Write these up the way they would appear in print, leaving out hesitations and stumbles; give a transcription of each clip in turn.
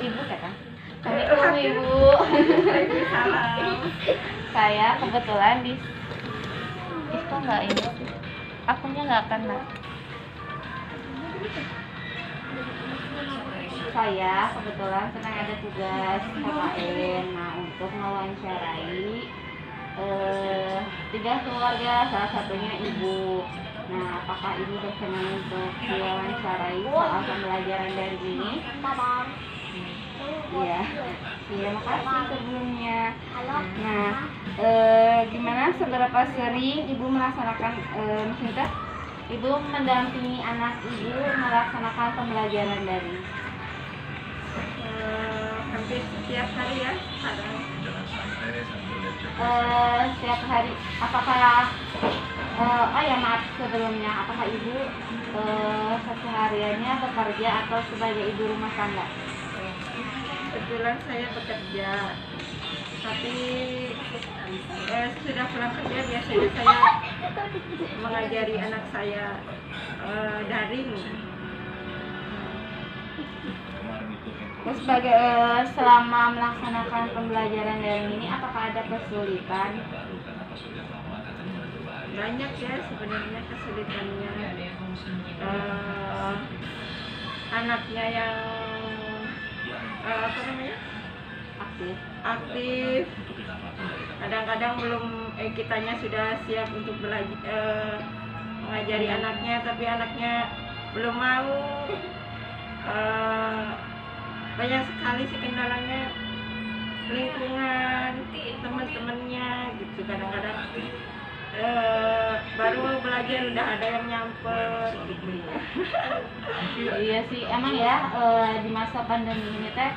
ibu kata. Assalamualaikum ibu. Waalaikumsalam. Saya kebetulan di itu nggak ini, akunnya nggak kena. Saya kebetulan sedang ada tugas KKN, nah untuk mewawancarai 3 keluarga, salah satunya ibu. Nah, apakah ibu berkenan untuk diwawancarai soal pembelajaran dari ini? Iya, terima kasih sebelumnya. Nah, gimana seberapa sering ibu melaksanakan maksudnya ibu mendampingi anak ibu melaksanakan pembelajaran daring? Hampir setiap hari ya. Setiap hari. Apakah oh ya maaf sebelumnya, apakah ibu sehariannya bekerja atau sebagai ibu rumah tangga? Kebetulan saya bekerja, tapi sudah pulang kerja biasanya saya mengajari anak saya daring. Terus selama melaksanakan pembelajaran daring ini apakah ada kesulitan? Banyak ya sebenarnya kesulitannya. Anaknya yang aktif kadang-kadang belum kitanya sudah siap untuk belajar mengajari anaknya, tapi anaknya belum mau. Banyak sekali sih kendalanya, lingkungan, teman-temannya gitu. Kadang-kadang baru belajar udah ada yang nyamper gitu. Iya sih, emang ya di masa pandemi ini teh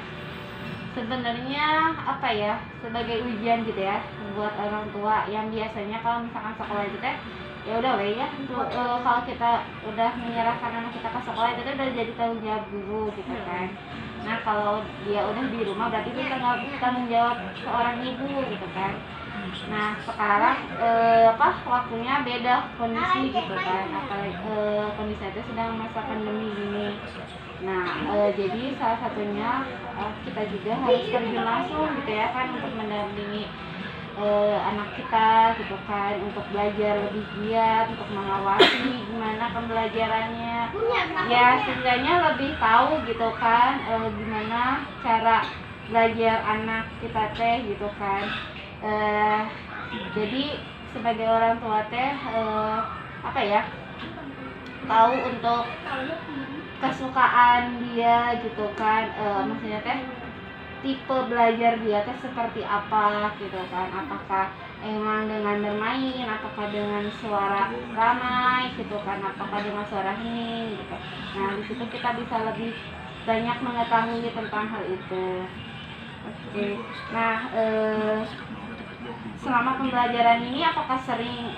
sebenarnya apa ya, sebagai ujian gitu ya buat orang tua yang biasanya kalau misalkan sekolah itu teh ya udah weh ya untuk kalau kita udah menyerahkan anak kita ke sekolah itu udah jadi tanggung jawab guru gitu kan. Nah kalau dia udah di rumah berarti itu tanggung jawab seorang ibu gitu kan. Nah sekarang waktunya beda kondisi gitu kan, apalagi kondisi itu sedang masa pandemi gini. Nah jadi salah satunya kita juga harus terjun langsung gitu ya kan untuk mendampingi anak kita gitu kan, untuk belajar lebih giat, untuk mengawasi gimana pembelajarannya ya, seenggaknya lebih tahu gitu kan gimana cara belajar anak kita teh gitu kan. Jadi sebagai orang tua teh apa ya, tahu untuk kesukaan dia gitu kan, maksudnya teh tipe belajar dia teh seperti apa gitu kan, apakah emang dengan bermain, apakah dengan suara ramai gitu kan, apakah dengan suara hening gitu. Nah di situ kita bisa lebih banyak mengetahui tentang hal itu. Oke. Nah selama pembelajaran ini apakah sering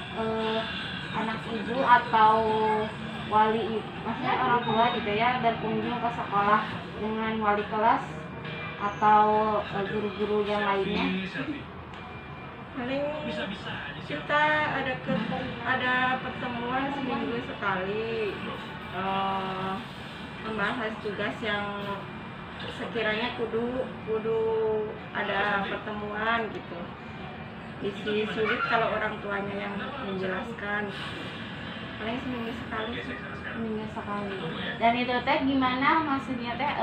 anak ibu atau wali, maksudnya orang tua gitu ya, berkunjung ke sekolah dengan wali kelas atau guru-guru yang lainnya? Paling kita ada pertemuan seminggu sekali, membahas tugas yang sekiranya kudu ada pertemuan gitu. Isi sulit kalau orang tuanya yang menjelaskan. Paling seminggu sekali. Seminggu sekali. Dan itu teh gimana maksudnya teh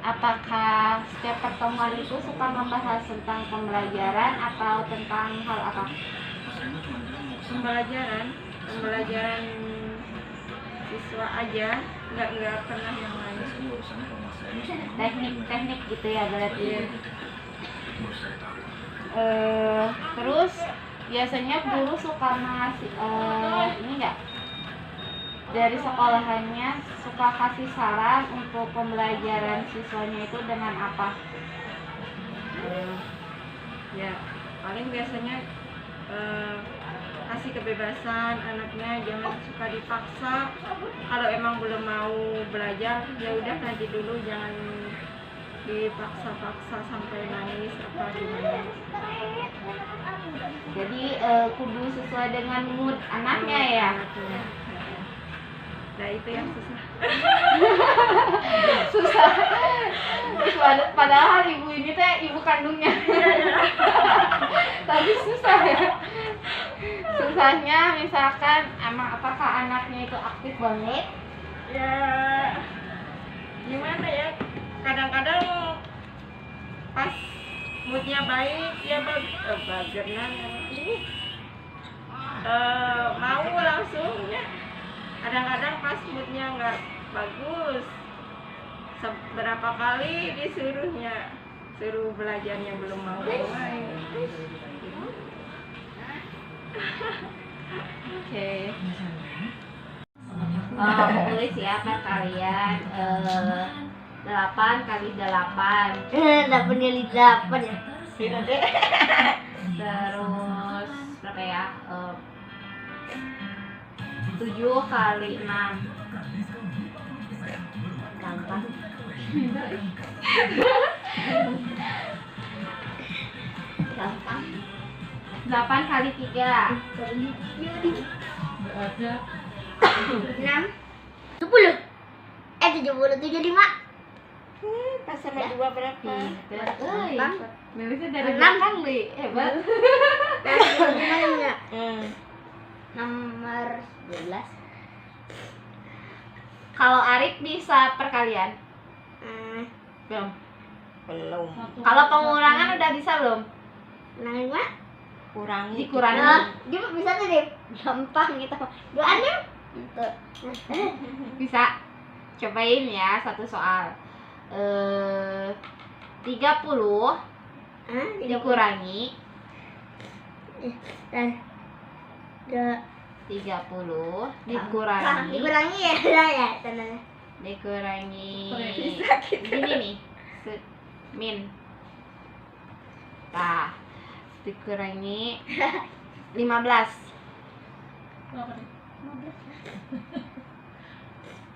apakah setiap pertemuan itu suka membahas tentang pembelajaran atau tentang hal apa? Pembelajaran siswa aja, nggak pernah yang lain. Teknik gitu ya berarti. Terus biasanya guru suka ngasih ini enggak, dari sekolahannya suka kasih saran untuk pembelajaran siswanya itu dengan apa? Ya paling biasanya kasih kebebasan anaknya, jangan suka dipaksa. Kalau emang belum mau belajar ya udah nanti dulu, jangan dipaksa-paksa sampai nangis apa gimana. Jadi kudu sesuai dengan mood anaknya ya. Nah itu yang susah. Susah. Padahal ibu ini teh ibu kandungnya. Tapi susah ya. Susahnya misalkan emang apakah anaknya itu aktif banget? Ya gimana ya, kadang-kadang pas moodnya baik ya mau langsung ya. Kadang-kadang pas moodnya nggak bagus, beberapa kali suruh belajarnya belum mau mulai. Oke. Tulis ya perkalian 8 kali 8. 8 kali 8 ya. Terus berapa ya? 7 kali 6. Gampang. 8 kali 3. 6 10. 75. Pas sama 2 berapa? Gampang. Nulisnya dari 6 kali. Hebat. Gimana? Nomor 12. Kalau Arif bisa perkalian? Belum. Belum. Kalau pengurangan udah bisa belum? Nangin gua? Kurangi. Dikurangi. Dia bisa tuh deh. Gampang gitu. 2 Bisa. Cobain ya satu soal. 30 dikurangi Dan 30 dikurangi dikurangi ya tandanya. dikurangi Sakit. gini nih min dikurangi 15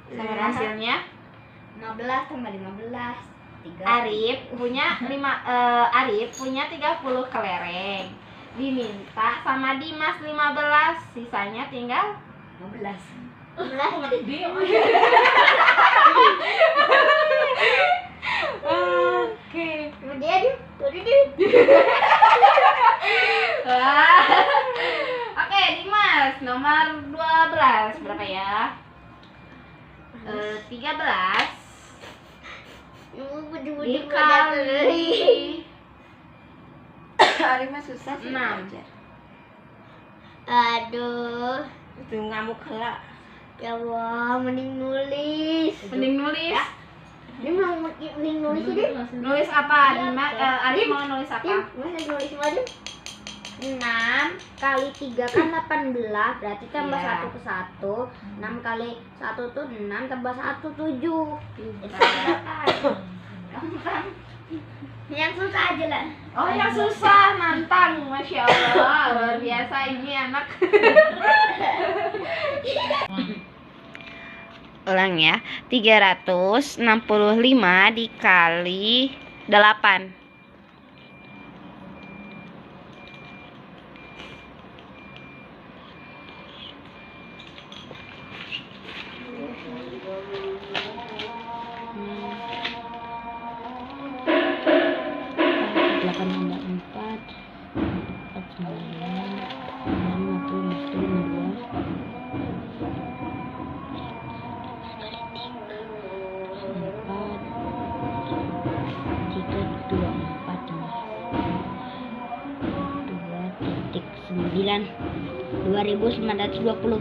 sama hasilnya 15 tambah 15 3. Arif punya 30 kelereng, diminta sama Dimas 15, sisanya tinggal 15. Oke. Kemudian Oke, Dimas nomor 12 berapa ya? 13 dikali Hari mah susah sih 6. belajar. Aduh, Itu ngamuk heula. ya Allah, mending nulis. Mending nulis. Dia mau mending nulis sih dia. Nulis apa? Dimas Arif mau nulis apa? Masa nulis aja. 6 kali 3 kan 18, berarti tambah Iya. 1 ke 1. 6 kali 1 tuh 6, tambah 1 7. Gampang. Yang susah aja lah. Oh, yang susah nantang, masya Allah, luar biasa ini anak. Ulang ya, 365 dikali 8. Sembilan 2.920.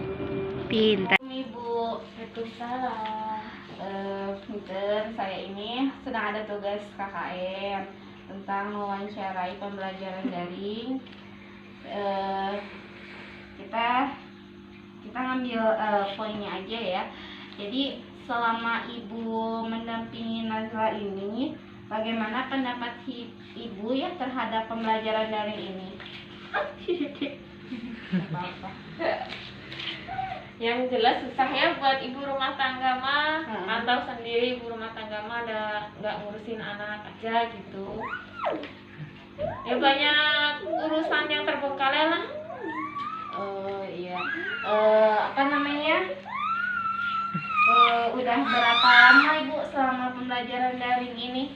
Pintar. Ibu, Waalaikumsalam. Pinter, saya ini sedang ada tugas KKM tentang mewawancarai pembelajaran daring. Kita ngambil poinnya aja ya. Jadi selama ibu mendampingi Nazla ini, bagaimana pendapat ibu ya terhadap pembelajaran daring ini? Apa-apa. Yang jelas susah ya buat ibu rumah tangga mah, atau sendiri ibu rumah tangga mah ada nggak ngurusin anak aja gitu. Ya banyak urusan yang terbengkalai lah. Iya. Apa namanya? Udah berapa lama ibu selama pembelajaran daring ini?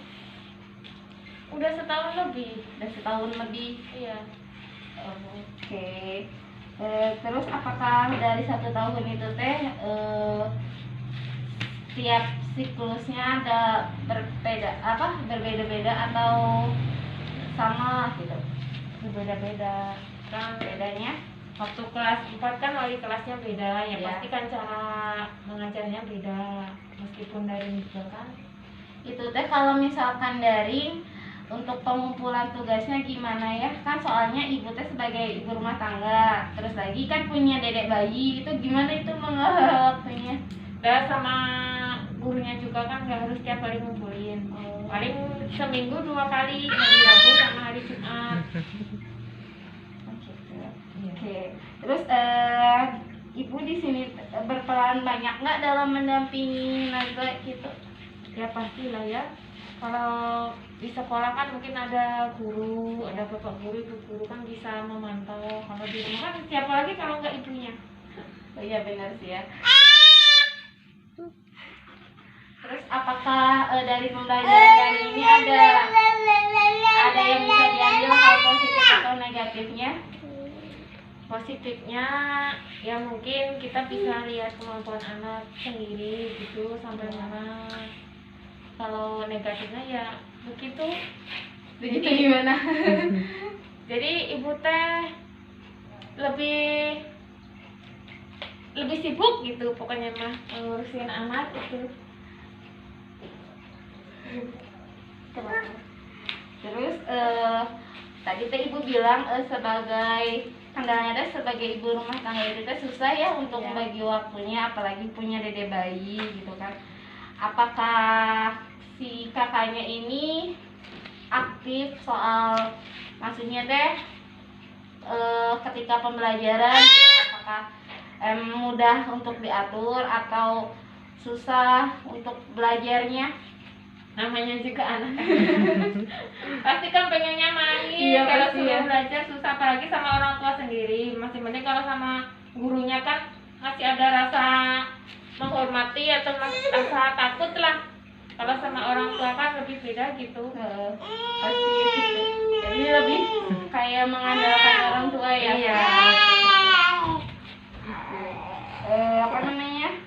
Udah setahun lebih. Udah setahun lebih. Iya. Oke. Terus apakah dari 1 tahun itu teh tiap siklusnya ada berbeda-beda atau sama gitu? Berbeda-beda. Kan Bedanya? waktu kelas 4 kan wali kelasnya beda, ya Iya. pasti kan cara mengajarnya beda. Meskipun daring juga kan. Itu teh kalau misalkan daring untuk pengumpulan tugasnya gimana ya? Kan soalnya ibu teh sebagai ibu rumah tangga, terus lagi kan punya dedek bayi, itu gimana itu mengolah waktunya? Dan sama gurunya juga kan nggak harus tiap hari ngumpulin. Paling seminggu 2 kali, hari Rabu sama hari Jumat. Oke. Terus ibu di sini berperan banyak nggak dalam mendampingi Najwa gitu? Ya pastilah ya. Kalau di sekolah kan mungkin ada guru, ada bapak guru, ibu guru kan bisa memantau. Kalau di rumah kan siapa lagi kalau nggak ibunya? Oh iya benar sih ya. Terus apakah dari pembelajaran kali ini ada yang bisa diambil hal positif atau negatifnya? Positifnya ya mungkin kita bisa lihat kemampuan anak sendiri gitu sampai mana. Kalau negatifnya ya begitu. Begitu gimana? Jadi ibu teh lebih sibuk gitu pokoknya mah ngurusin anak gitu. Terus tadi teh ibu bilang sebagai kendalanya teh sebagai ibu rumah tangga itu teh susah ya untuk membagi waktunya, apalagi punya dede bayi gitu kan. Apakah si kakaknya ini aktif soal maksudnya teh ketika pembelajaran gitu, apakah mudah untuk diatur atau susah untuk belajarnya? Namanya juga anak. Pasti kan pengennya main. Iya, Kalau pasti suruh ya. belajar susah, apalagi sama orang tua sendiri. Masih penting kalau sama gurunya kan masih ada rasa menghormati atau rasa takut lah. Kalau sama orang tua kan lebih beda gitu. Pasti gitu. Jadi lebih kayak mengandalkan orang tua ya. Iya. Apa namanya?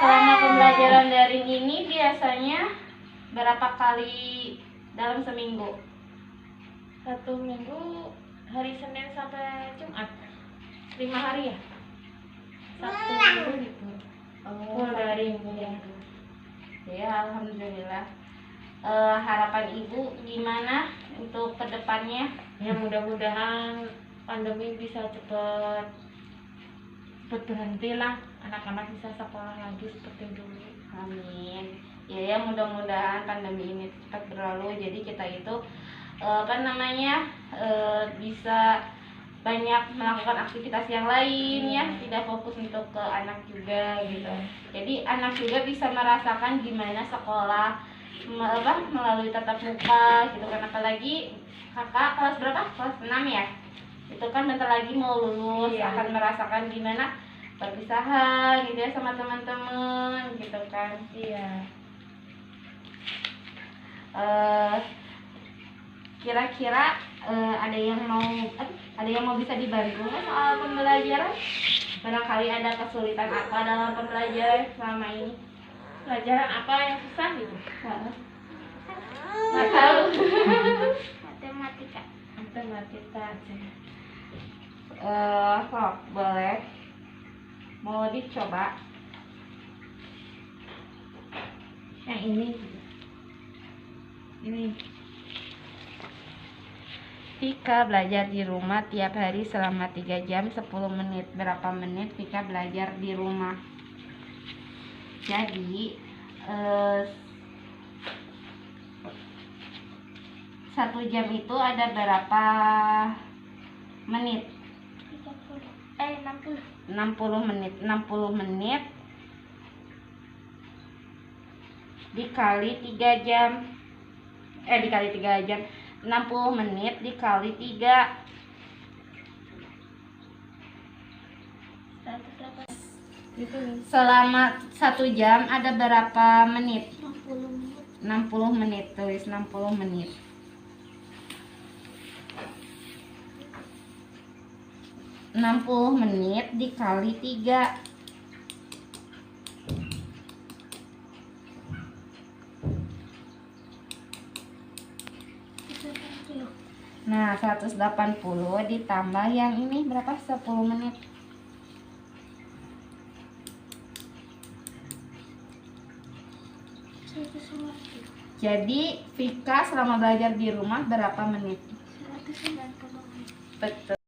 Selama pembelajaran daring ini biasanya berapa kali dalam seminggu? 1 minggu hari Senin sampai Jumat 5 hari ya. 1 minggu libur. Full daring ya. Ya alhamdulillah. Harapan ibu gimana untuk kedepannya? Ya mudah-mudahan pandemi bisa cepat berhenti lah, anak-anak bisa sekolah lagi seperti dulu. Amin. Ya mudah-mudahan pandemi ini cepat berlalu. Jadi kita itu bisa banyak melakukan aktivitas yang lain ya, tidak fokus untuk ke anak juga gitu. Jadi anak juga bisa merasakan gimana sekolah melalui tatap muka gitu kan. Apalagi kakak kelas berapa? Kelas 6 ya. Itu kan bentar lagi mau lulus, akan merasakan gimana perpisahan gitu ya sama teman-teman gitu kan. Iya. Kira-kira ada yang mau bisa dibantu nggak soal pembelajaran? Barangkali ada kesulitan apa dalam pembelajaran selama ini? Pelajaran apa yang susah gitu? Nggak tahu. Matematika. Matematika aja. Sok, boleh. Mau dicoba? Yang ini. Ini. Vika belajar di rumah tiap hari selama 3 jam 10 menit. Berapa menit Vika belajar di rumah? Jadi 1 jam itu ada berapa menit? 60 menit. 60 menit dikali 3 jam. Dikali 3 jam. 60 menit dikali 3. Selama 1 jam ada berapa menit? 60 menit. 60 menit, tulis 60 menit. ,60 menit dikali 3. Nah, 180 ditambah yang ini berapa? 10 menit. Jadi Vika selama belajar di rumah berapa menit? 190 menit. Betul.